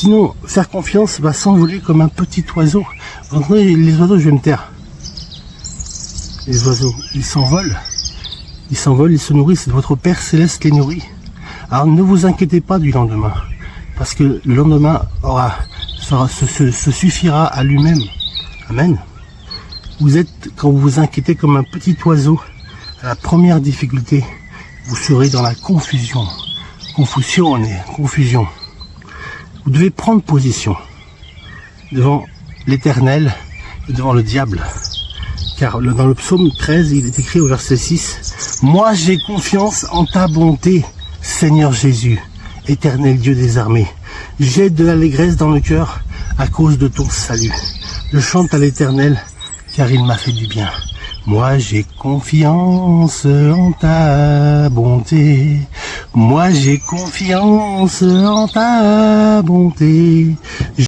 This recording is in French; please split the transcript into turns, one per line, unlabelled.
Sinon, faire confiance va s'envoler comme un petit oiseau. Vous entendez les oiseaux, je vais me taire. Les oiseaux, ils s'envolent. Ils s'envolent, ils se nourrissent. Votre Père Céleste les nourrit. Alors ne vous inquiétez pas du lendemain. Parce que le lendemain se suffira à lui-même. Amen. Vous êtes, quand vous vous inquiétez comme un petit oiseau, à la première difficulté, vous serez dans la confusion. Confusion. Vous devez prendre position devant l'Éternel et devant le diable. Car dans le psaume 13, il est écrit au verset 6, « Moi j'ai confiance en ta bonté, Seigneur Jésus, Éternel Dieu des armées. J'ai de l'allégresse dans le cœur à cause de ton salut. Je chante à l'Éternel, car il m'a fait du bien. Moi j'ai confiance en ta bonté. Moi j'ai confiance en ta bonté. »